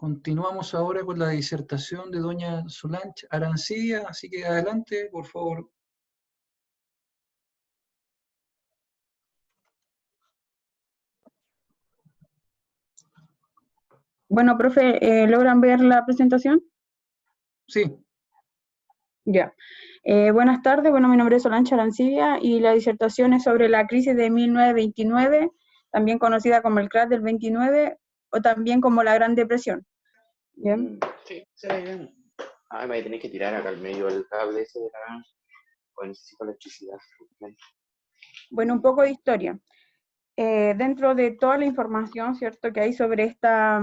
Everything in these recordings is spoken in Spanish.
Continuamos ahora con la disertación de doña Solange Arancibia, así que adelante, por favor. Bueno, profe, ¿logran ver la presentación? Sí. Ya. Buenas tardes, bueno, mi nombre es Solange Arancibia y la disertación es sobre la crisis de 1929, también conocida como el crash del 29 o también como la Gran Depresión. ¿Bien? Sí, se ve bien. Ah, me voy a tener que tirar acá al medio el cable ese de la... O necesito electricidad. Bueno, un poco de historia. Dentro de toda la información, ¿cierto?, que hay sobre esta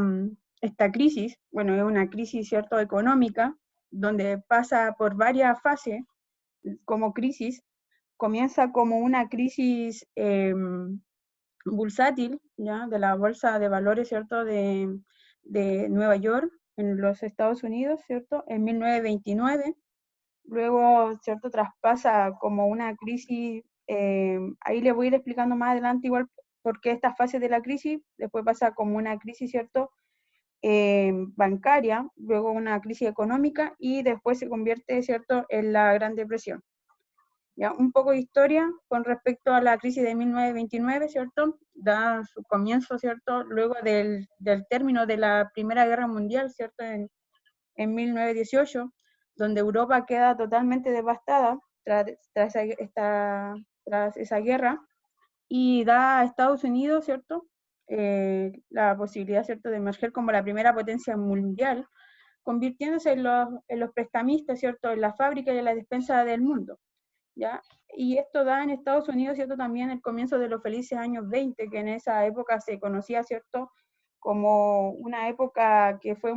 crisis, bueno, es una crisis, ¿cierto?, económica, donde pasa por varias fases como crisis. Comienza como una crisis bursátil, ¿ya?, de la bolsa de valores, ¿cierto?, de Nueva York, en los Estados Unidos, ¿cierto?, en 1929. Luego, ¿cierto?, traspasa como una crisis, ahí le voy a ir explicando más adelante igual por qué esta fase de la crisis, después pasa como una crisis, ¿cierto?, bancaria, luego una crisis económica y después se convierte, ¿cierto?, en la Gran Depresión. Ya, un poco de historia con respecto a la crisis de 1929, ¿cierto? Da su comienzo, ¿cierto?, luego del término de la Primera Guerra Mundial, ¿cierto?, en 1918, donde Europa queda totalmente devastada tras esa guerra, y da a Estados Unidos, ¿cierto?, la posibilidad, ¿cierto?, de emerger como la primera potencia mundial, convirtiéndose en los prestamistas, ¿cierto?, en la fábrica y en la despensa del mundo, ¿ya? Y esto da en Estados Unidos, ¿cierto?, también el comienzo de los felices años 20, que en esa época se conocía, ¿cierto?, como una época que fue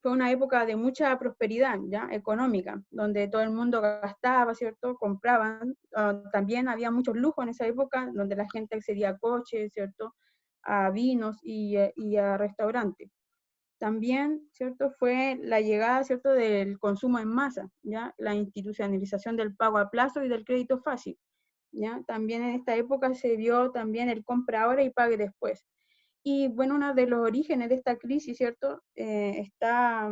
una época de mucha prosperidad, ¿ya?, económica, donde todo el mundo gastaba, ¿cierto?, compraban. También había muchos lujos en esa época, donde la gente accedía a coches, ¿cierto?, a vinos y a restaurantes. También, ¿cierto?, fue la llegada, ¿cierto?, del consumo en masa, ¿ya?, la institucionalización del pago a plazo y del crédito fácil, ¿ya? También en esta época se vio también el compra ahora y pague después. Y bueno, uno de los orígenes de esta crisis, ¿cierto?, está,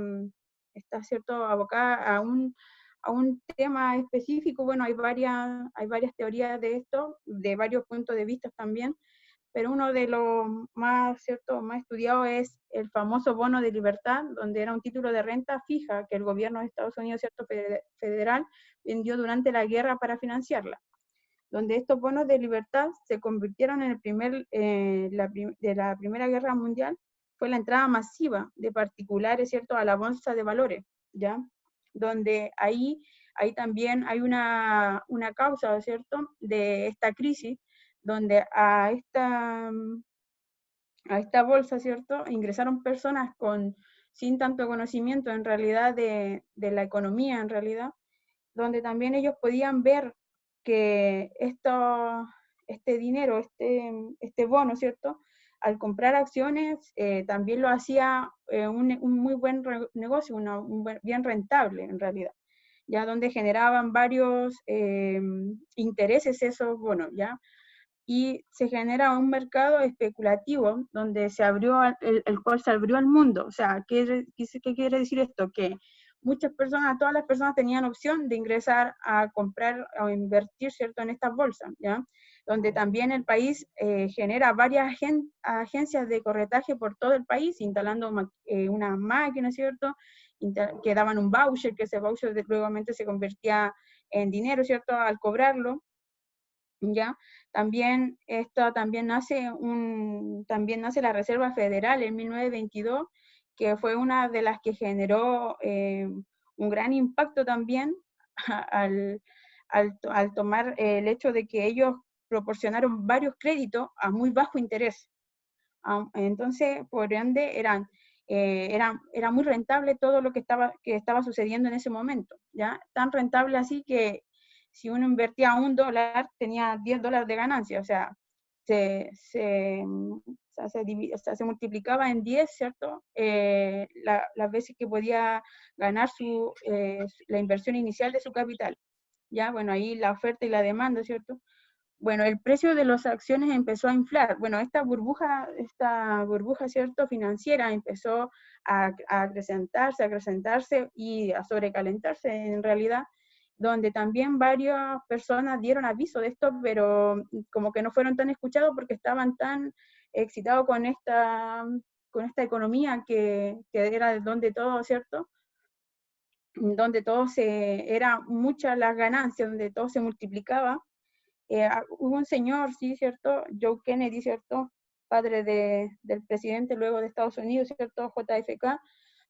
¿cierto?, abocada a un tema específico. Bueno, hay varias teorías de esto, de varios puntos de vista también, pero uno de los más, ¿cierto?, más estudiados es el famoso bono de libertad, donde era un título de renta fija que el gobierno de Estados Unidos, ¿cierto?, federal, vendió durante la guerra para financiarla, donde estos bonos de libertad se convirtieron en de la Primera Guerra Mundial, fue la entrada masiva de particulares, ¿cierto?, a la bolsa de valores, ¿ya? Donde ahí también hay una causa, ¿cierto?, de esta crisis, donde a esta bolsa, ¿cierto?, ingresaron personas sin tanto conocimiento en realidad de la economía, en realidad, donde también ellos podían ver que este dinero, este bono, ¿cierto?, al comprar acciones, también lo hacía un muy buen negocio, bien rentable en realidad, ya, donde generaban varios intereses esos bonos, ¿ya? Y se genera un mercado especulativo donde el cual se abrió al mundo. O sea, ¿qué quiere decir esto? Que todas las personas tenían opción de ingresar a comprar o invertir, ¿cierto?, en estas bolsas, ¿ya? Donde también el país genera varias agencias de corretaje por todo el país, instalando unas máquinas, ¿cierto?, que daban un voucher, que ese voucher luego se convertía en dinero, ¿cierto?, al cobrarlo, ¿ya? También nace la Reserva Federal en 1922, que fue una de las que generó un gran impacto también al tomar el hecho de que ellos proporcionaron varios créditos a muy bajo interés. Entonces, por ende, era muy rentable todo lo que estaba sucediendo en ese momento, ¿ya? Tan rentable así que si uno invertía $1, tenía $10 de ganancia. O sea, se multiplicaba en 10, ¿cierto?, las veces que podía ganar la inversión inicial de su capital. Ya, bueno, ahí la oferta y la demanda, ¿cierto? bueno, el precio de las acciones empezó a inflar. Bueno, esta burbuja, ¿cierto?, financiera empezó a acrecentarse y a sobrecalentarse en realidad, donde también varias personas dieron aviso de esto, pero como que no fueron tan escuchados porque estaban tan excitados con esta economía que era donde todo, ¿cierto?, donde todo era muchas las ganancias, donde todo se multiplicaba. Hubo un señor, sí, ¿cierto?, Joe Kennedy, ¿cierto?, padre del presidente luego de Estados Unidos, ¿cierto?, JFK,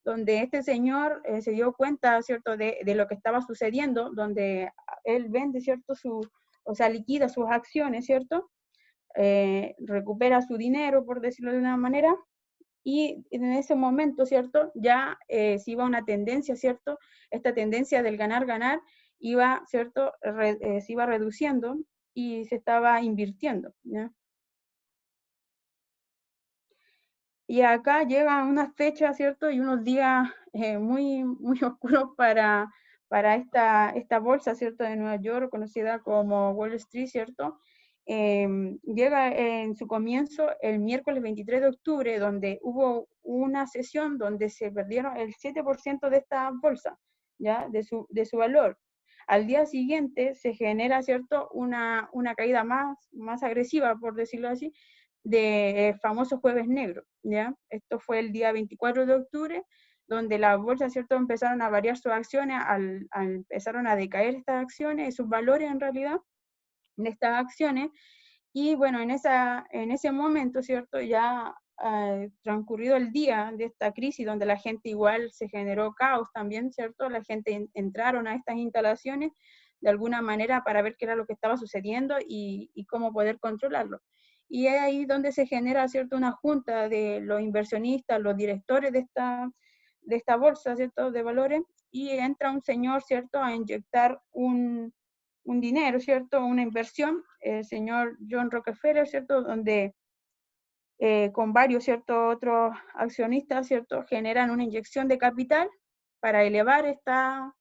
donde este señor se dio cuenta, ¿cierto?, de lo que estaba sucediendo, donde él vende, ¿cierto?, o sea, liquida sus acciones, ¿cierto?, recupera su dinero, por decirlo de una manera, y en ese momento, ¿cierto?, ya se iba una tendencia, ¿cierto?, esta tendencia del ganar, iba, ¿cierto?, se iba reduciendo y se estaba invirtiendo, ¿ya? Y acá llegan unas fechas, ¿cierto?, y unos días muy, muy oscuros para esta bolsa, ¿cierto?, de Nueva York, conocida como Wall Street, ¿cierto? Llega en su comienzo el miércoles 23 de octubre, donde hubo una sesión donde se perdieron el 7% de esta bolsa, ¿ya?, de su valor. Al día siguiente se genera, ¿cierto?, una caída más agresiva, por decirlo así, de famoso Jueves Negro, ¿ya? Esto fue el día 24 de octubre, donde las bolsas, ¿cierto?, empezaron a variar sus acciones, empezaron a decaer estas acciones, sus valores en realidad, de estas acciones, y bueno, en ese momento, ¿cierto?, ya transcurrido el día de esta crisis, donde la gente igual se generó caos también, ¿cierto?, la gente entraron a estas instalaciones de alguna manera para ver qué era lo que estaba sucediendo y cómo poder controlarlo. Y es ahí donde se genera, ¿cierto?, una junta de los inversionistas, los directores de esta bolsa, ¿cierto?, de valores, y entra un señor, ¿cierto?, a inyectar un dinero, ¿cierto?, una inversión, el señor John Rockefeller, ¿cierto?, donde con varios, ¿cierto?, otros accionistas, ¿cierto?, generan una inyección de capital para elevar esta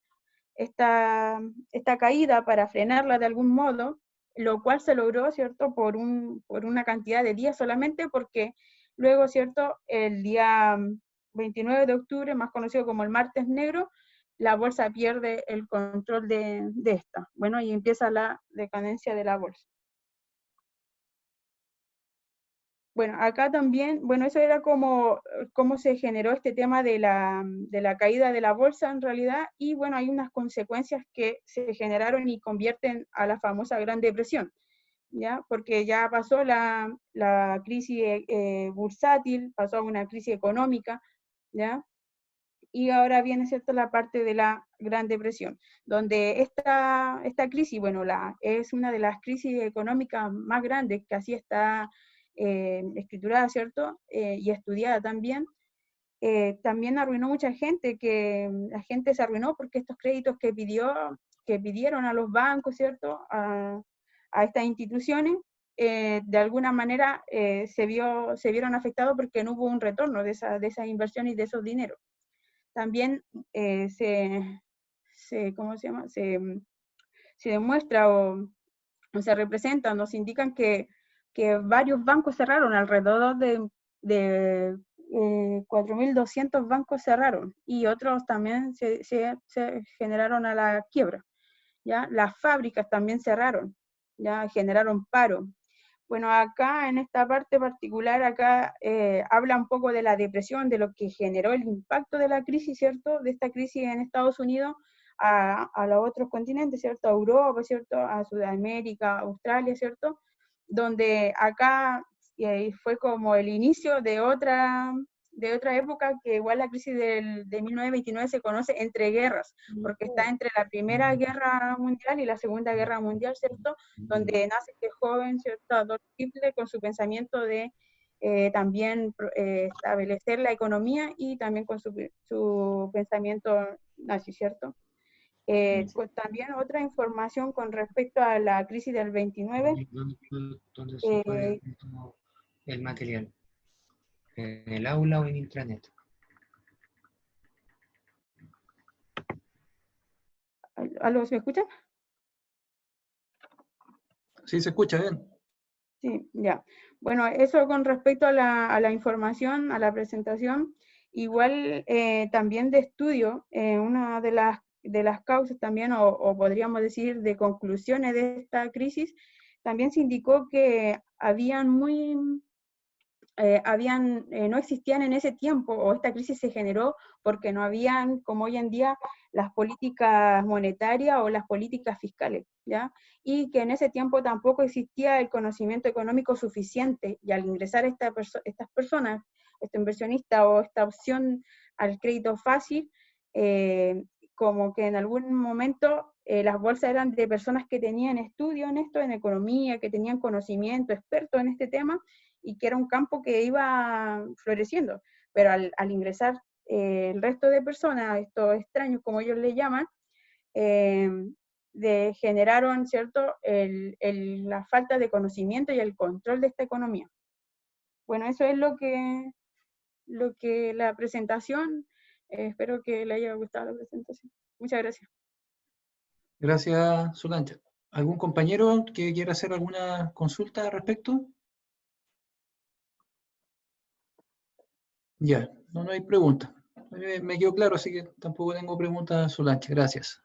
caída, para frenarla de algún modo, lo cual se logró, ¿cierto?, por una cantidad de días solamente, porque luego, ¿cierto?, el día 29 de octubre, más conocido como el Martes Negro, la bolsa pierde el control de esta. Bueno, y empieza la decadencia de la bolsa. Bueno, acá también, bueno, eso era como cómo se generó este tema de la caída de la bolsa en realidad, y bueno, hay unas consecuencias que se generaron y convierten a la famosa Gran Depresión, ¿ya? Porque ya pasó la crisis bursátil, pasó a una crisis económica, ¿ya? Y ahora viene, ¿cierto?, la parte de la Gran Depresión, donde esta crisis, bueno, es una de las crisis económicas más grandes que así está escriturada, ¿cierto?, y estudiada también. También arruinó mucha gente, que la gente se arruinó porque estos créditos que pidieron a los bancos, ¿cierto?, a estas instituciones, de alguna manera se vieron afectados porque no hubo un retorno de esas inversiones y de esos dineros. También ¿cómo se llama? Se demuestra o se representa, nos indican que varios bancos cerraron, alrededor de 4.200 bancos cerraron, y otros también se generaron a la quiebra, ¿ya? Las fábricas también cerraron, ¿ya? Generaron paro. Bueno, acá en esta parte particular, acá habla un poco de la depresión, de lo que generó el impacto de la crisis, ¿cierto?, de esta crisis en Estados Unidos a los otros continentes, ¿cierto?, a Europa, ¿cierto?, a Sudamérica, Australia, ¿cierto?, donde acá fue como el inicio de otra época, que igual la crisis de 1929 se conoce entre guerras, porque está entre la Primera Guerra Mundial y la Segunda Guerra Mundial, ¿cierto?, donde nace este joven, ¿cierto?, Adolf Hitler, con su pensamiento de también establecer la economía, y también con su pensamiento nazi, ¿cierto? Pues también otra información con respecto a la crisis del 29. ¿Dónde se puede ver el material? ¿En el aula o en intranet? ¿Algo se me escucha? Sí, se escucha bien. Sí, ya. Bueno, eso con respecto a la información, a la presentación. Igual también de estudio, una de las causas también, o podríamos decir de conclusiones de esta crisis, también se indicó que no existían en ese tiempo, o esta crisis se generó porque no habían, como hoy en día, las políticas monetarias o las políticas fiscales, ¿ya? Y que en ese tiempo tampoco existía el conocimiento económico suficiente, y al ingresar estas personas, este inversionista o esta opción al crédito fácil, como que en algún momento las bolsas eran de personas que tenían estudio en esto, en economía, que tenían conocimiento, expertos en este tema, y que era un campo que iba floreciendo. Pero al ingresar el resto de personas, estos extraños, como ellos le llaman, generaron, ¿cierto?, la falta de conocimiento y el control de esta economía. Bueno, eso es lo que la presentación, espero que le haya gustado la presentación. Muchas gracias. Gracias, Solange. ¿Algún compañero que quiera hacer alguna consulta al respecto? Ya, no hay preguntas. Me quedó claro, así que tampoco tengo preguntas, Solange. Gracias.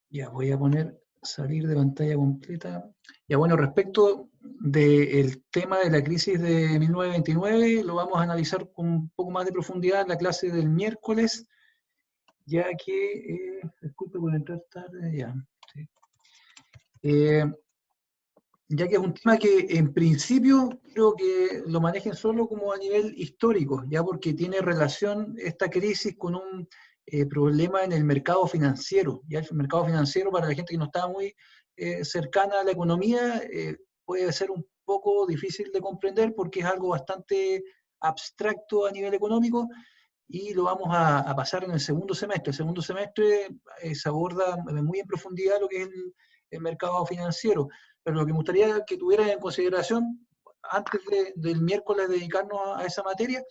Ya, voy a poner salir de pantalla completa. Ya, bueno, respecto del tema de la crisis de 1929, lo vamos a analizar con un poco más de profundidad en la clase del miércoles, ya que, disculpe por entrar tarde, ya. Sí. Ya que es un tema que en principio creo que lo manejen solo como a nivel histórico, ya porque tiene relación esta crisis con un problema en el mercado financiero. Ya el mercado financiero, para la gente que no está muy cercana a la economía, puede ser un poco difícil de comprender porque es algo bastante abstracto a nivel económico, y lo vamos a pasar en el segundo semestre. El segundo semestre se aborda muy en profundidad lo que es el mercado financiero. Pero lo que me gustaría que tuvieran en consideración, antes del miércoles dedicarnos a esa materia,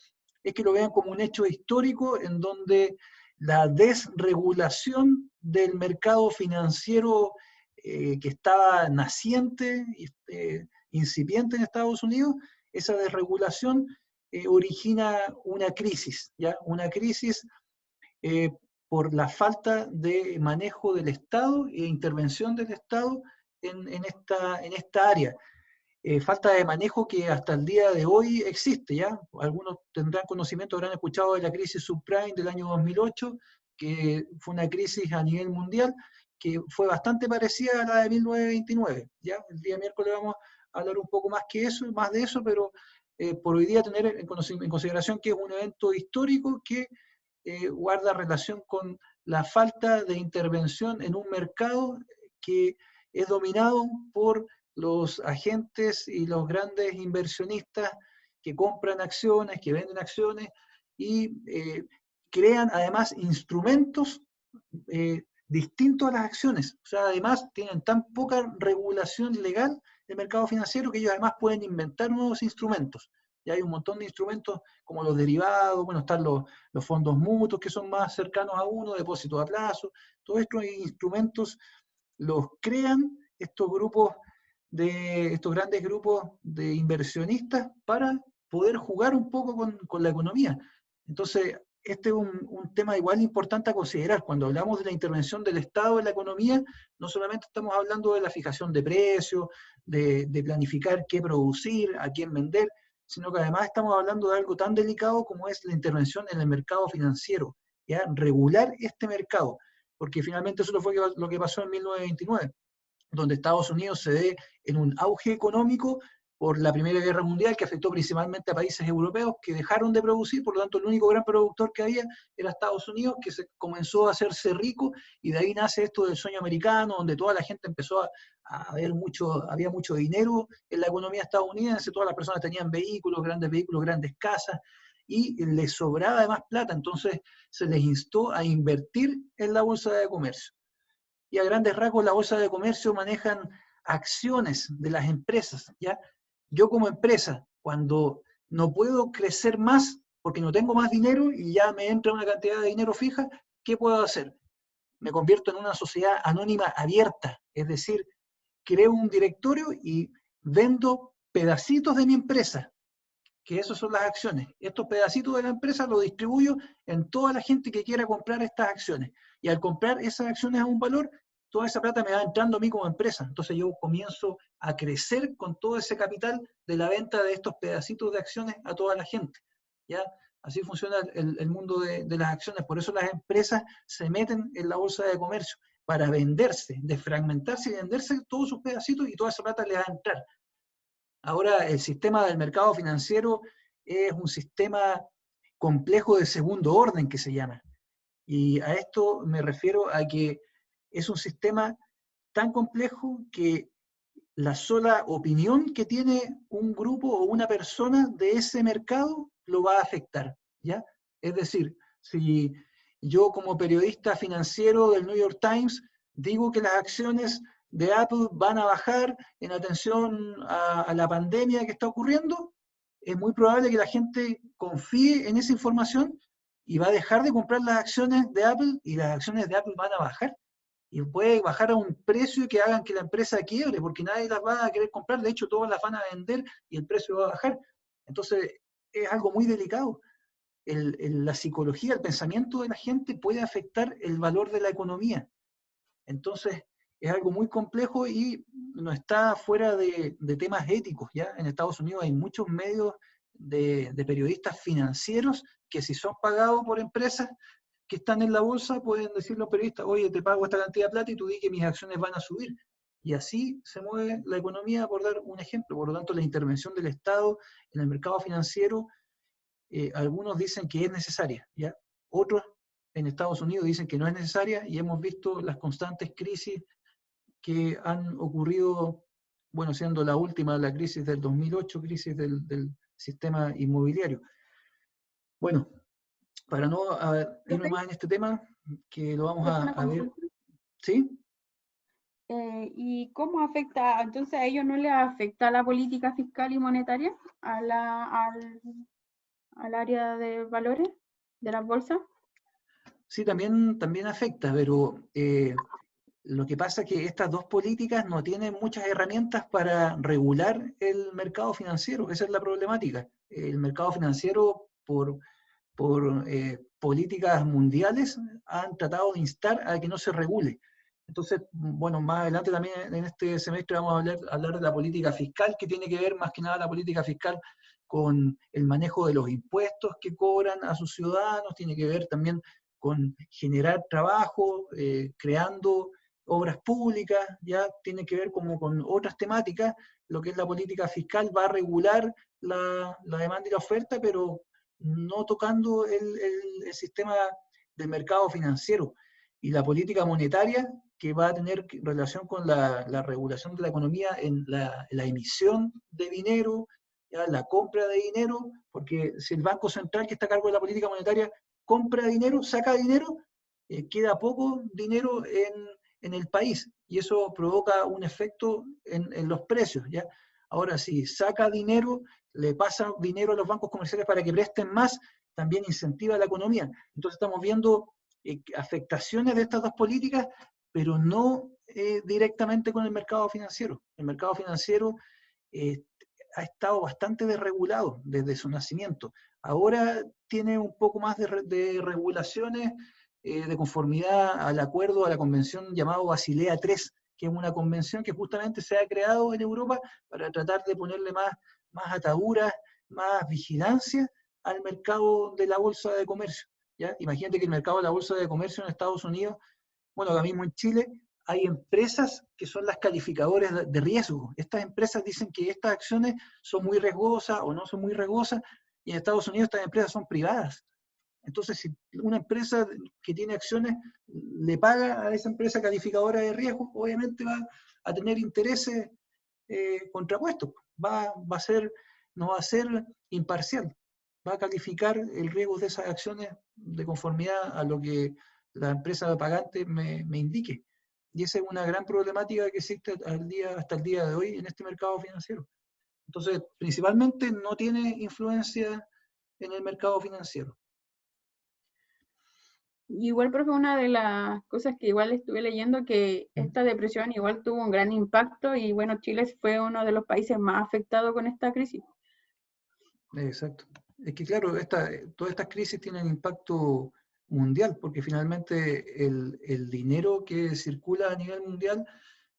es que lo vean como un hecho histórico en donde la desregulación del mercado financiero que estaba naciente, incipiente en Estados Unidos, esa desregulación origina una crisis, ¿ya? Una crisis por la falta de manejo del Estado e intervención del Estado en esta área. Falta de manejo que hasta el día de hoy existe, ¿ya? Algunos tendrán conocimiento, habrán escuchado de la crisis subprime del año 2008, que fue una crisis a nivel mundial, que fue bastante parecida a la de 1929, ¿ya? El día miércoles vamos a hablar un poco más de eso, pero por hoy día tener en consideración que es un evento histórico que guarda relación con la falta de intervención en un mercado que es dominado por los agentes y los grandes inversionistas que compran acciones, que venden acciones y crean además instrumentos distintos a las acciones. O sea, además tienen tan poca regulación legal del mercado financiero que ellos además pueden inventar nuevos instrumentos. Y hay un montón de instrumentos como los derivados, bueno, están los fondos mutuos que son más cercanos a uno, depósitos a plazo, todos estos instrumentos los crean estos grandes grupos de inversionistas para poder jugar un poco con la economía. Entonces, este es un tema igual importante a considerar. Cuando hablamos de la intervención del Estado en la economía, no solamente estamos hablando de la fijación de precios, de planificar qué producir, a quién vender, sino que además estamos hablando de algo tan delicado como es la intervención en el mercado financiero, ¿ya? Regular este mercado, porque finalmente eso fue lo que pasó en 1929, donde Estados Unidos se ve en un auge económico por la Primera Guerra Mundial, que afectó principalmente a países europeos que dejaron de producir, por lo tanto el único gran productor que había era Estados Unidos, que se comenzó a hacerse rico, y de ahí nace esto del sueño americano, donde toda la gente empezó a ver había mucho dinero en la economía estadounidense, todas las personas tenían vehículos, grandes casas, y les sobraba además plata, entonces se les instó a invertir en la bolsa de comercio. Y a grandes rasgos la bolsa de comercio manejan acciones de las empresas, ¿ya? Yo como empresa, cuando no puedo crecer más porque no tengo más dinero y ya me entra una cantidad de dinero fija, ¿qué puedo hacer? me convierto en una sociedad anónima abierta, es decir, creo un directorio y vendo pedacitos de mi empresa, que esas son las acciones. Estos pedacitos de la empresa los distribuyo en toda la gente que quiera comprar estas acciones. Y al comprar esas acciones a un valor, toda esa plata me va entrando a mí como empresa. Entonces yo comienzo a crecer con todo ese capital de la venta de estos pedacitos de acciones a toda la gente. ¿Ya? Así funciona el mundo de las acciones. Por eso las empresas se meten en la bolsa de comercio, para venderse, desfragmentarse y venderse todos sus pedacitos y toda esa plata le va a entrar. Ahora, el sistema del mercado financiero es un sistema complejo de segundo orden, que se llama. Y a esto me refiero a que es un sistema tan complejo que la sola opinión que tiene un grupo o una persona de ese mercado lo va a afectar, ¿ya? Es decir, si yo como periodista financiero del New York Times digo que las acciones de Apple van a bajar en atención a la pandemia que está ocurriendo, es muy probable que la gente confíe en esa información y va a dejar de comprar las acciones de Apple y las acciones de Apple van a bajar. Y puede bajar a un precio que hagan que la empresa quiebre, porque nadie las va a querer comprar, de hecho todas las van a vender y el precio va a bajar. Entonces es algo muy delicado. La psicología, el pensamiento de la gente puede afectar el valor de la economía. Entonces es algo muy complejo y no está fuera de temas éticos, ¿ya? En Estados Unidos hay muchos medios de periodistas financieros que, si son pagados por empresas que están en la bolsa, pueden decir los periodistas: oye, te pago esta cantidad de plata y tú di que mis acciones van a subir. Y así se mueve la economía, por dar un ejemplo. Por lo tanto, la intervención del Estado en el mercado financiero, algunos dicen que es necesaria, ¿ya? Otros en Estados Unidos dicen que no es necesaria, y hemos visto las constantes crisis que han ocurrido, bueno, siendo la última la crisis del 2008, crisis del sistema inmobiliario. Bueno, para no irme más en este tema, que lo vamos a ver. ¿Sí? ¿Y cómo afecta, entonces a ellos no les afecta la política fiscal y monetaria al área de valores de las bolsas? Sí, también afecta, pero lo que pasa es que estas dos políticas no tienen muchas herramientas para regular el mercado financiero. Esa es la problemática. El mercado financiero, por políticas mundiales, han tratado de instar a que no se regule. Entonces, bueno, más adelante también en este semestre vamos a hablar de la política fiscal, que tiene que ver más que nada la política fiscal con el manejo de los impuestos que cobran a sus ciudadanos, tiene que ver también con generar trabajo, creando obras públicas, ya tiene que ver como con otras temáticas. Lo que es la política fiscal va a regular la demanda y la oferta, pero no tocando el sistema del mercado financiero. Y la política monetaria, que va a tener relación con la regulación de la economía en la emisión de dinero, ¿ya? La compra de dinero, porque si el Banco Central, que está a cargo de la política monetaria, compra dinero, saca dinero, queda poco dinero en el país, y eso provoca un efecto en los precios, ¿ya? Ahora, si saca dinero, le pasa dinero a los bancos comerciales para que presten más, también incentiva la economía. Entonces estamos viendo afectaciones de estas dos políticas, pero no directamente con el mercado financiero. El mercado financiero ha estado bastante desregulado desde su nacimiento. Ahora tiene un poco más de regulaciones de conformidad al acuerdo, a la convención llamado Basilea III, que es una convención que justamente se ha creado en Europa para tratar de ponerle más ataduras, más vigilancia al mercado de la bolsa de comercio, ¿ya? Imagínate que el mercado de la bolsa de comercio en Estados Unidos, bueno, ahora mismo en Chile, hay empresas que son las calificadoras de riesgo. Estas empresas dicen que estas acciones son muy riesgosas o no son muy riesgosas, y en Estados Unidos estas empresas son privadas. Entonces, si una empresa que tiene acciones le paga a esa empresa calificadora de riesgo, obviamente va a tener intereses contrapuestos. No va a ser imparcial. Va a calificar el riesgo de esas acciones de conformidad a lo que la empresa pagante me indique. Y esa es una gran problemática que existe hasta el día de hoy en este mercado financiero. Entonces, principalmente no tiene influencia en el mercado financiero. Igual, profe, una de las cosas que igual estuve leyendo, que esta depresión igual tuvo un gran impacto y bueno, Chile fue uno de los países más afectados con esta crisis. Exacto. Es que claro, todas estas crisis tienen impacto mundial, porque finalmente el dinero que circula a nivel mundial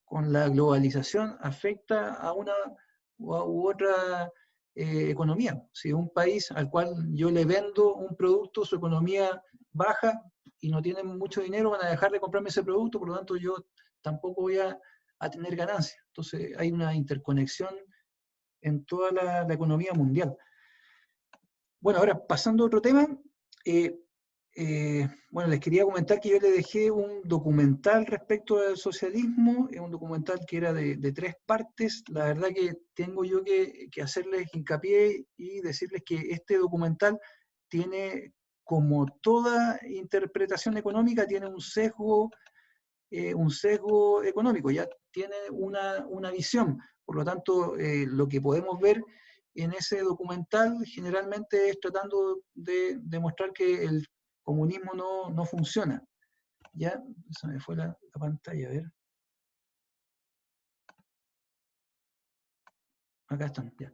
con la globalización afecta a una u otra economía. Si un país al cual yo le vendo un producto, su economía baja y no tienen mucho dinero, van a dejar de comprarme ese producto, por lo tanto yo tampoco voy a tener ganancias. Entonces hay una interconexión en toda la economía mundial. Bueno, ahora pasando a otro tema, bueno, les quería comentar que yo le dejé un documental respecto al socialismo, un documental que era de 3 partes. La verdad que tengo yo que hacerles hincapié y decirles que este documental tiene, como toda interpretación económica, tiene un sesgo económico, ya tiene una visión. Por lo tanto, lo que podemos ver en ese documental generalmente es tratando de demostrar que el comunismo no funciona. Ya, se me fue la pantalla, a ver. Acá están, ya.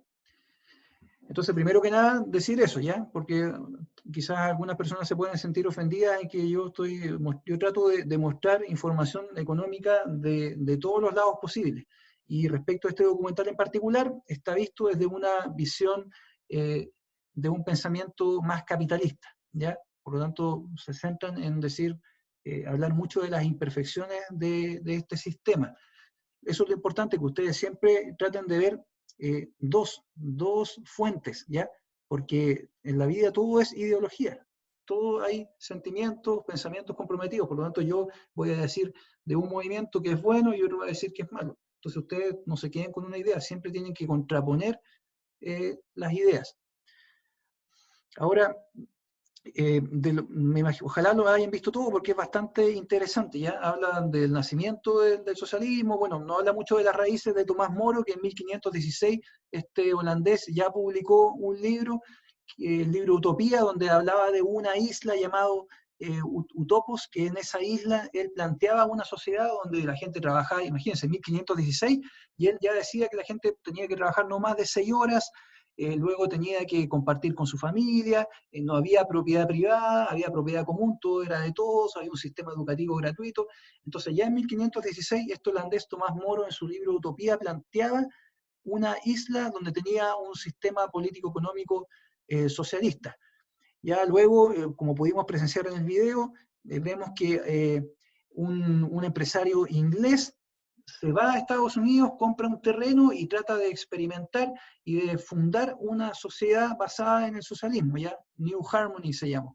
Entonces, primero que nada, decir eso, ¿ya? Porque quizás algunas personas se pueden sentir ofendidas en que yo trato de mostrar información económica de todos los lados posibles. Y respecto a este documental en particular, está visto desde una visión de un pensamiento más capitalista, ¿ya? Por lo tanto, se centran en hablar mucho de las imperfecciones de este sistema. Eso es lo importante, que ustedes siempre traten de ver dos fuentes, ¿ya? Porque en la vida todo es ideología, todo hay sentimientos, pensamientos comprometidos, por lo tanto yo voy a decir de un movimiento que es bueno y otro va a decir que es malo. Entonces ustedes no se queden con una idea, siempre tienen que contraponer las ideas. Ahora, ojalá lo hayan visto todo porque es bastante interesante, ¿ya? Habla del nacimiento del socialismo, bueno, no habla mucho de las raíces de Tomás Moro, que en 1516 este holandés ya publicó un libro, el libro Utopía, donde hablaba de una isla llamado Utopos, que en esa isla él planteaba una sociedad donde la gente trabajaba, imagínense, 1516, y él ya decía que la gente tenía que trabajar no más de 6 horas, luego tenía que compartir con su familia, no había propiedad privada, había propiedad común, todo era de todos, había un sistema educativo gratuito. Entonces ya en 1516, este holandés Tomás Moro en su libro Utopía planteaba una isla donde tenía un sistema político-económico socialista. Ya luego, como pudimos presenciar en el video, vemos que un empresario inglés se va a Estados Unidos, compra un terreno y trata de experimentar y de fundar una sociedad basada en el socialismo, ¿ya? New Harmony se llama.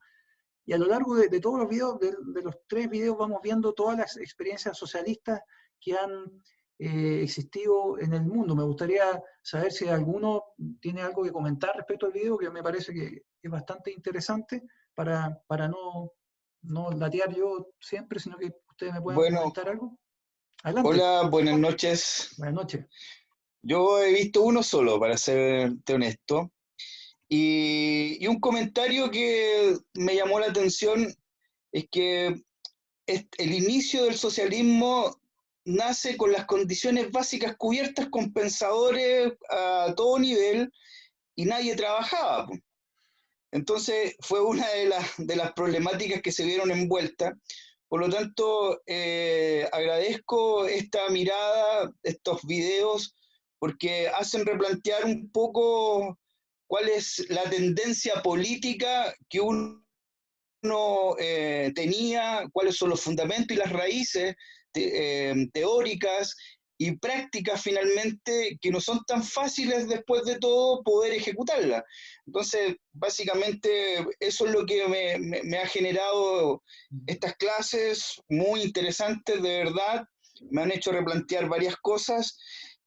Y a lo largo de todos los videos, de los 3 videos, vamos viendo todas las experiencias socialistas que han existido en el mundo. Me gustaría saber si alguno tiene algo que comentar respecto al video, que me parece que es bastante interesante para no latear yo siempre, sino que ustedes me puedan comentar algo. Adelante. Hola, buenas noches. Buenas noches. Yo he visto uno solo, para serte honesto, y un comentario que me llamó la atención es que el inicio del socialismo nace con las condiciones básicas cubiertas con pensadores a todo nivel y nadie trabajaba. Entonces fue una de las problemáticas que se vieron envueltas. Por lo tanto, agradezco esta mirada, estos videos, porque hacen replantear un poco cuál es la tendencia política que uno tenía, cuáles son los fundamentos y las raíces teóricas y prácticas finalmente que no son tan fáciles después de todo poder ejecutarlas. Entonces, básicamente eso es lo que me ha generado estas clases muy interesantes, de verdad, me han hecho replantear varias cosas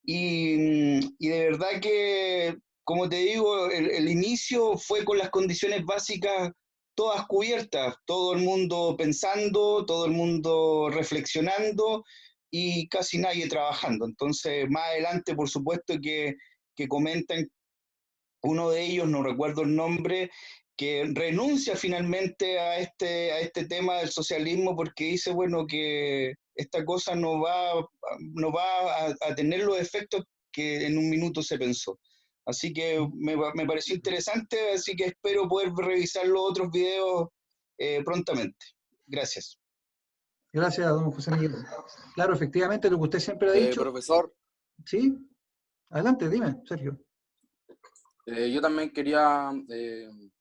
y de verdad que, como te digo, el inicio fue con las condiciones básicas todas cubiertas, todo el mundo pensando, todo el mundo reflexionando y casi nadie trabajando. Entonces, más adelante, por supuesto, que comentan uno de ellos, no recuerdo el nombre, que renuncia finalmente a este tema del socialismo porque dice, bueno, que esta cosa no va a tener los efectos que en un minuto se pensó. Así que me pareció interesante, así que espero poder revisar los otros videos prontamente. Gracias. Gracias, don José Miguel. Claro, efectivamente, lo que usted siempre ha dicho. Profesor, Sí, adelante, dime, Sergio. yo también quería,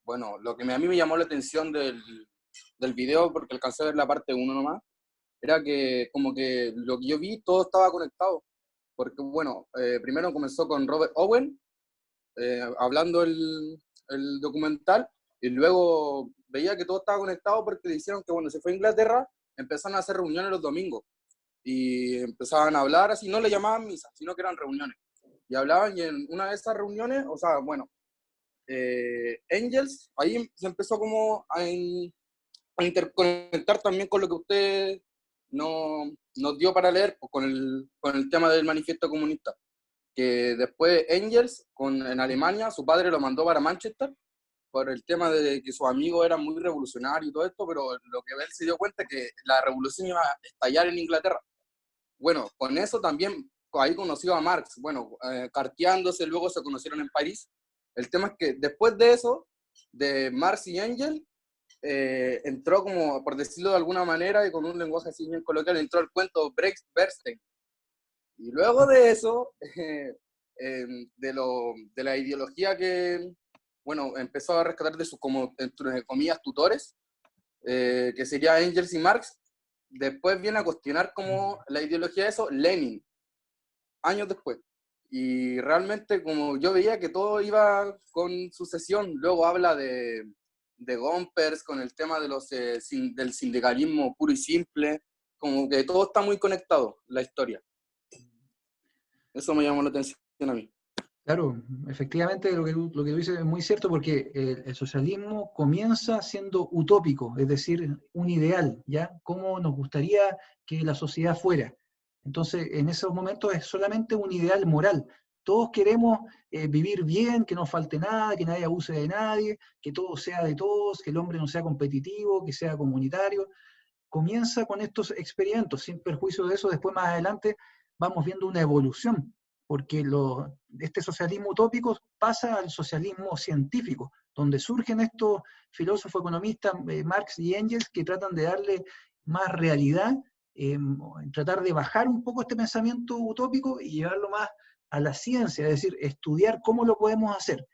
bueno, lo que a mí me llamó la atención del video, porque alcancé a ver la parte 1 nomás, era que como que lo que yo vi, todo estaba conectado. Porque, bueno, primero comenzó con Robert Owen, hablando el documental, y luego veía que todo estaba conectado porque le hicieron que, bueno, se fue a Inglaterra, empezaron a hacer reuniones los domingos, y empezaban a hablar así, no le llamaban misa, sino que eran reuniones. Y hablaban, y en una de esas reuniones, o sea, bueno, Angels, ahí se empezó como a interconectar también con lo que usted nos dio para leer, pues, con el tema del manifiesto comunista. Que después Engels, en Alemania, su padre lo mandó para Manchester por el tema de que sus amigos eran muy revolucionarios y todo esto, pero lo que él se dio cuenta es que la revolución iba a estallar en Inglaterra. Bueno, con eso también, ahí conoció a Marx, bueno, carteándose, luego se conocieron en París. El tema es que después de eso, de Marx y Engels, entró como, por decirlo de alguna manera, y con un lenguaje así bien coloquial, entró el cuento Bernstein. Y luego de eso, de la ideología que, bueno, empezó a rescatar de sus, como, entre comillas, tutores, que sería Engels y Marx, después viene a cuestionar como la ideología de eso, Lenin, años después. Y realmente como yo veía que todo iba con sucesión, luego habla de Gompers, con el tema de del sindicalismo puro y simple, como que todo está muy conectado, la historia. Eso me llamó la atención a mí. Claro, efectivamente lo que tú dices es muy cierto porque el socialismo comienza siendo utópico, es decir, un ideal, ¿ya? Cómo nos gustaría que la sociedad fuera. Entonces, en esos momentos es solamente un ideal moral. Todos queremos vivir bien, que no falte nada, que nadie abuse de nadie, que todo sea de todos, que el hombre no sea competitivo, que sea comunitario. Comienza con estos experimentos, sin perjuicio de eso, después más adelante vamos viendo una evolución, porque este socialismo utópico pasa al socialismo científico, donde surgen estos filósofos economistas, Marx y Engels, que tratan de darle más realidad, tratar de bajar un poco este pensamiento utópico y llevarlo más a la ciencia, es decir, estudiar cómo lo podemos hacer.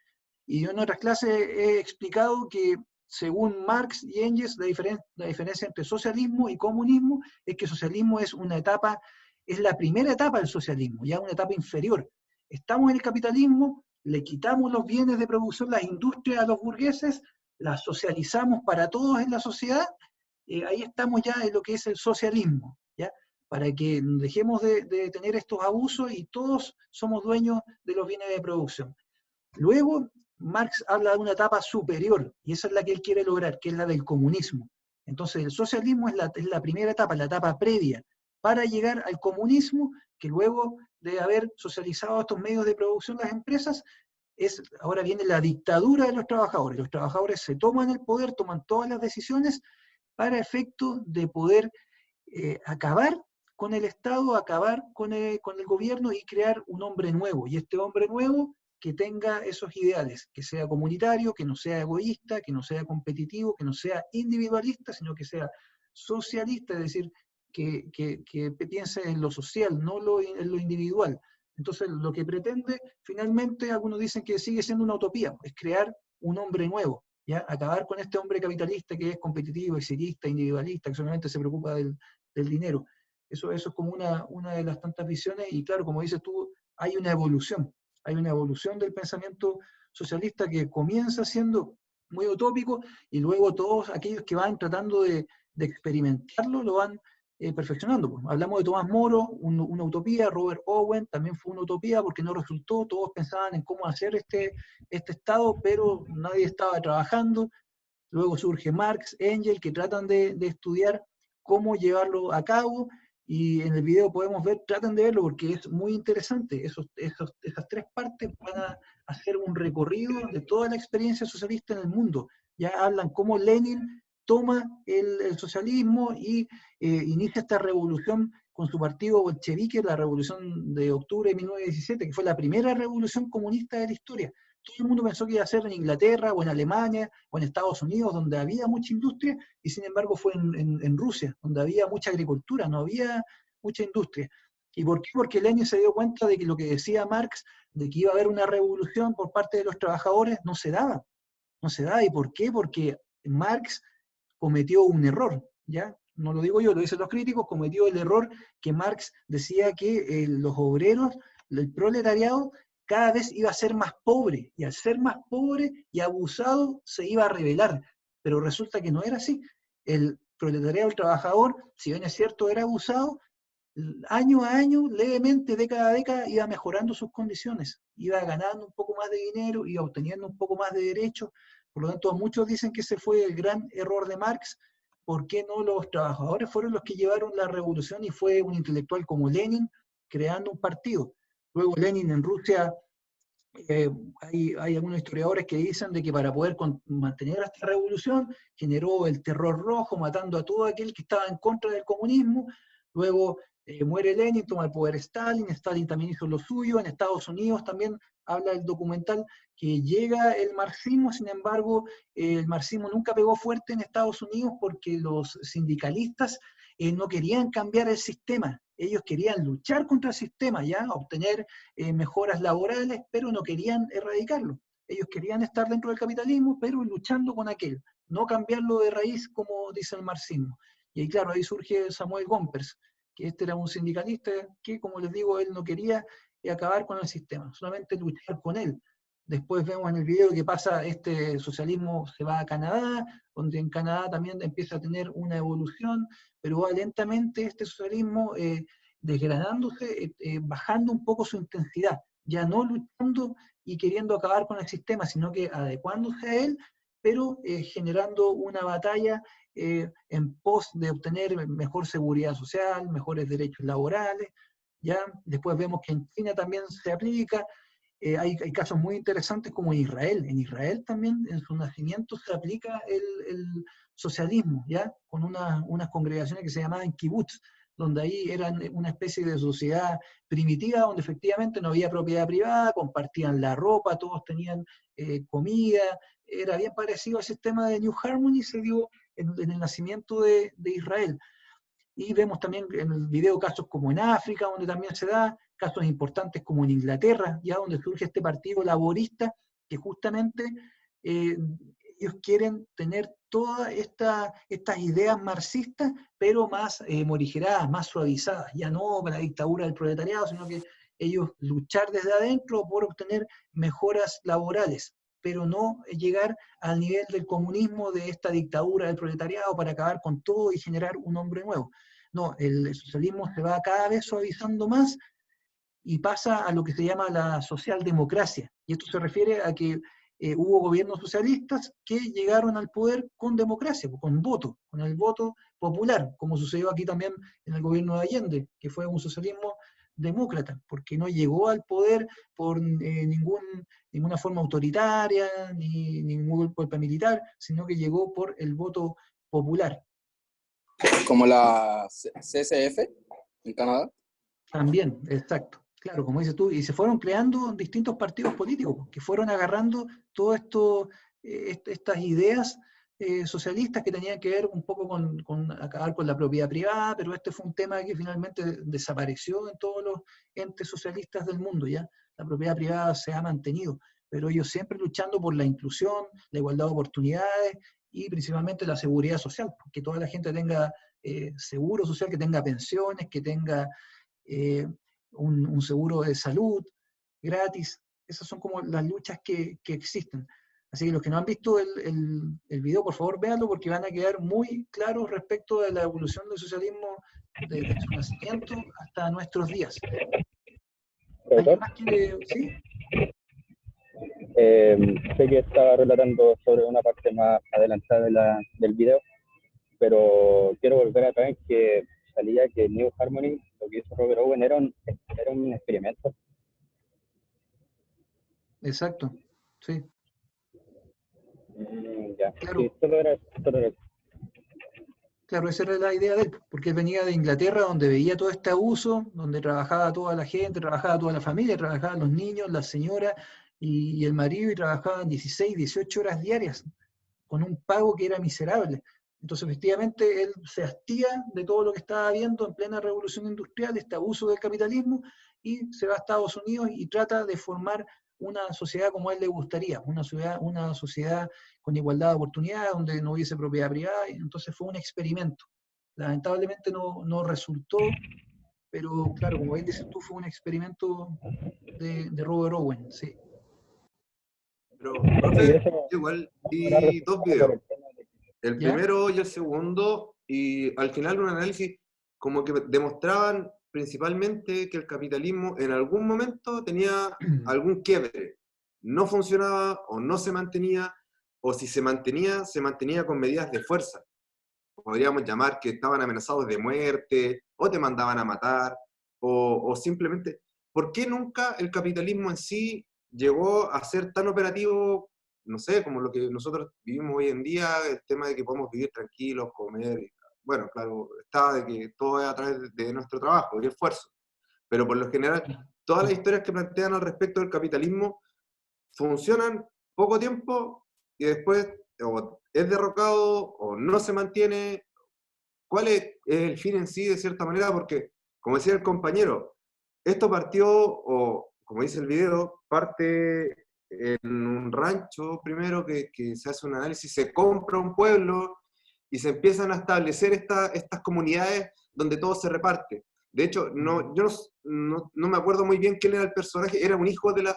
Y yo en otras clases he explicado que según Marx y Engels, la diferencia entre socialismo y comunismo es que socialismo es una etapa, es la primera etapa del socialismo, ya una etapa inferior. Estamos en el capitalismo, le quitamos los bienes de producción, las industrias a los burgueses, las socializamos para todos en la sociedad, ahí estamos ya en lo que es el socialismo, ¿ya? Para que dejemos de tener estos abusos y todos somos dueños de los bienes de producción. Luego, Marx habla de una etapa superior, y esa es la que él quiere lograr, que es la del comunismo. Entonces, el socialismo es la primera etapa, la etapa previa, para llegar al comunismo, que luego de haber socializado estos medios de producción las empresas, ahora viene la dictadura de los trabajadores. Los trabajadores se toman el poder, toman todas las decisiones para efecto de poder acabar con el Estado, acabar con el gobierno y crear un hombre nuevo. Y este hombre nuevo que tenga esos ideales, que sea comunitario, que no sea egoísta, que no sea competitivo, que no sea individualista, sino que sea socialista, es decir, que piense en lo social, no en lo individual. Entonces, lo que pretende, finalmente, algunos dicen que sigue siendo una utopía, es crear un hombre nuevo, ¿ya? Acabar con este hombre capitalista que es competitivo, exitista, individualista, que solamente se preocupa del dinero. Eso es como una de las tantas visiones, y claro, como dices tú, hay una evolución del pensamiento socialista que comienza siendo muy utópico y luego todos aquellos que van tratando de experimentarlo lo van perfeccionando. Pues. Hablamos de Tomás Moro, una utopía, Robert Owen también fue una utopía porque no resultó, todos pensaban en cómo hacer este Estado, pero nadie estaba trabajando. Luego surge Marx, Engels, que tratan de estudiar cómo llevarlo a cabo, Y en el video podemos ver, traten de verlo porque es muy interesante. Esas tres partes van a hacer un recorrido de toda la experiencia socialista en el mundo. Ya hablan cómo Lenin toma el socialismo y inicia esta revolución con su partido bolchevique, la revolución de octubre de 1917, que fue la primera revolución comunista de la historia. Todo el mundo pensó que iba a ser en Inglaterra, o en Alemania, o en Estados Unidos, donde había mucha industria, y sin embargo fue en Rusia, donde había mucha agricultura, no había mucha industria. ¿Y por qué? Porque Lenin se dio cuenta de que lo que decía Marx, de que iba a haber una revolución por parte de los trabajadores, no se daba. No se daba. ¿Y por qué? Porque Marx cometió un error, ¿ya? No lo digo yo, lo dicen los críticos, cometió el error que Marx decía que los obreros, el proletariado, cada vez iba a ser más pobre, y al ser más pobre y abusado se iba a rebelar, pero resulta que no era así. El proletariado, el trabajador, si bien es cierto, era abusado, año a año, levemente, década a década, iba mejorando sus condiciones, iba ganando un poco más de dinero, iba obteniendo un poco más de derechos. Por lo tanto, muchos dicen que ese fue el gran error de Marx. ¿Por qué no los trabajadores fueron los que llevaron la revolución y fue un intelectual como Lenin creando un partido? Luego Lenin en Rusia, hay algunos historiadores que dicen de que para poder mantener esta revolución generó el terror rojo, matando a todo aquel que estaba en contra del comunismo. Luego muere Lenin, toma el poder Stalin, Stalin también hizo lo suyo. En Estados Unidos también habla el documental que llega el marxismo, sin embargo, el marxismo nunca pegó fuerte en Estados Unidos porque los sindicalistas no querían cambiar el sistema, ellos querían luchar contra el sistema, ya obtener mejoras laborales, pero no querían erradicarlo. Ellos querían estar dentro del capitalismo, pero luchando con aquel, no cambiarlo de raíz como dice el marxismo. Y ahí, claro, ahí surge Samuel Gompers, que este era un sindicalista que, como les digo, él no quería acabar con el sistema, solamente luchar con él. Después vemos en el video que pasa, este socialismo se va a Canadá, donde en Canadá también empieza a tener una evolución, pero va lentamente este socialismo desgranándose, bajando un poco su intensidad, ya no luchando y queriendo acabar con el sistema, sino que adecuándose a él, pero generando una batalla en pos de obtener mejor seguridad social, mejores derechos laborales. Ya después vemos que en China también se aplica. Hay casos muy interesantes como en Israel. En Israel también, en su nacimiento, se aplica el socialismo, ¿ya? Con unas congregaciones que se llamaban kibbutz, donde ahí eran una especie de sociedad primitiva, donde efectivamente no había propiedad privada, compartían la ropa, todos tenían comida, era bien parecido al sistema de New Harmony, se dio en el nacimiento de Israel. Y vemos también en el video casos como en África, donde también se da, casos importantes como en Inglaterra, ya donde surge este partido laborista, que justamente ellos quieren tener todas estas ideas marxistas, pero más morigeradas, más suavizadas, ya no para la dictadura del proletariado, sino que ellos luchar desde adentro por obtener mejoras laborales, pero no llegar al nivel del comunismo, de esta dictadura del proletariado para acabar con todo y generar un hombre nuevo. No, el socialismo se va cada vez suavizando más y pasa a lo que se llama la socialdemocracia. Y esto se refiere a que hubo gobiernos socialistas que llegaron al poder con democracia, con el voto popular, como sucedió aquí también en el gobierno de Allende, que fue un socialismo demócrata, porque no llegó al poder por ninguna forma autoritaria, ni ningún golpe militar, sino que llegó por el voto popular. Como la CSF en Canadá. También, exacto. Claro, como dices tú, y se fueron creando distintos partidos políticos, que fueron agarrando todo esto, estas ideas socialistas que tenían que ver un poco con acabar con la propiedad privada, pero este fue un tema que finalmente desapareció en todos los entes socialistas del mundo, ¿ya? La propiedad privada se ha mantenido, pero ellos siempre luchando por la inclusión, la igualdad de oportunidades y principalmente la seguridad social, que toda la gente tenga seguro social, que tenga pensiones, que tenga un seguro de salud gratis. Esas son como las luchas que existen. Así que los que no han visto el video, por favor véanlo, porque van a quedar muy claros respecto de la evolución del socialismo desde su nacimiento hasta nuestros días. ¿Alguien más quiere? ¿Sí? Sé que estaba relatando sobre una parte más adelantada del video, pero quiero volver a traer que salía que New Harmony, lo que hizo Robert Owen, era un experimento. Exacto, sí, Ya, claro. sí, solo era eso. Claro, esa era la idea de él, porque él venía de Inglaterra, donde veía todo este abuso, donde trabajaba toda la gente, trabajaba toda la familia, trabajaban los niños, las señoras y el marido, y trabajaban 16, 18 horas diarias, con un pago que era miserable. Entonces, efectivamente, él se hastía de todo lo que estaba viendo en plena revolución industrial, este abuso del capitalismo, y se va a Estados Unidos y trata de formar una sociedad como a él le gustaría, una sociedad con igualdad de oportunidades, donde no hubiese propiedad privada, y entonces fue un experimento. Lamentablemente no resultó, pero claro, como bien dices tú, fue un experimento de Robert Owen, sí. Pero, Sí, profe, eso igual ahora vi dos resultado por videos, el tema de que el ¿Ya? primero y el segundo, y al final un análisis como que demostraban principalmente que el capitalismo en algún momento tenía algún quiebre, no funcionaba o no se mantenía, o si se mantenía con medidas de fuerza. Podríamos llamar que estaban amenazados de muerte, o te mandaban a matar, o simplemente, ¿por qué nunca el capitalismo en sí llegó a ser tan operativo, no sé, como lo que nosotros vivimos hoy en día, el tema de que podemos vivir tranquilos, comer, bueno, claro, está de que todo es a través de nuestro trabajo y esfuerzo, pero por lo general, todas las historias que plantean al respecto del capitalismo funcionan poco tiempo y después o es derrocado o no se mantiene. ¿Cuál es el fin en sí, de cierta manera? Porque, como decía el compañero, esto partió, o como dice el video, parte en un rancho primero, que se hace un análisis, se compra un pueblo y se empiezan a establecer estas comunidades donde todo se reparte. De hecho, yo no me acuerdo muy bien quién era el personaje, era un hijo del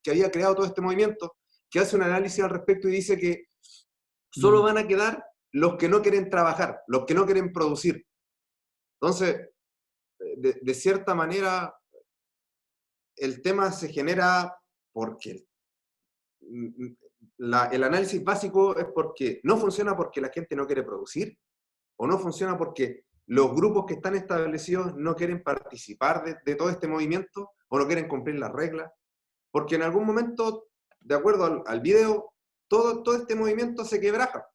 que había creado todo este movimiento, que hace un análisis al respecto y dice que solo van a quedar los que no quieren trabajar, los que no quieren producir. Entonces, de cierta manera, el tema se genera porque el análisis básico es porque no funciona porque la gente no quiere producir, o no funciona porque los grupos que están establecidos no quieren participar de todo este movimiento, o no quieren cumplir las reglas, porque en algún momento, de acuerdo al video, todo este movimiento se quebraja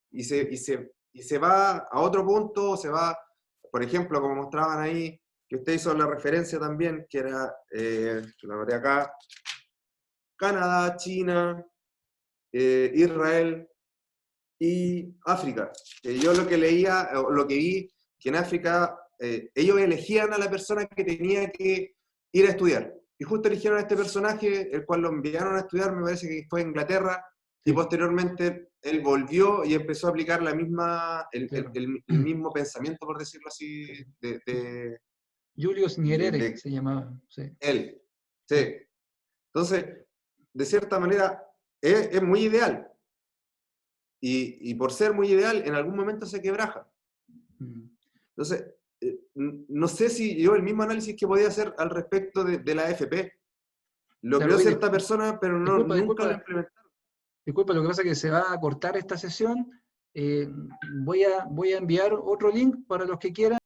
y se va a otro punto, se va, por ejemplo, como mostraban ahí, que usted hizo la referencia también, que era, la anoté acá, Canadá, China, Israel y África. Yo lo que leía, o lo que vi, que en África ellos elegían a la persona que tenía que ir a estudiar. Y justo eligieron a este personaje, el cual lo enviaron a estudiar, me parece que fue a Inglaterra, y posteriormente él volvió y empezó a aplicar la misma, el mismo pensamiento, por decirlo así, Julius Nyerere de se llamaba, sí. él. Sí. Entonces, de cierta manera, es muy ideal. Y por ser muy ideal, en algún momento se quebraja. Entonces, no sé si yo el mismo análisis que podía hacer al respecto de la AFP, lo Claro, creó oye, cierta persona, pero nunca lo implementaron. Disculpa, lo que pasa es que se va a cortar esta sesión. Voy a enviar otro link para los que quieran.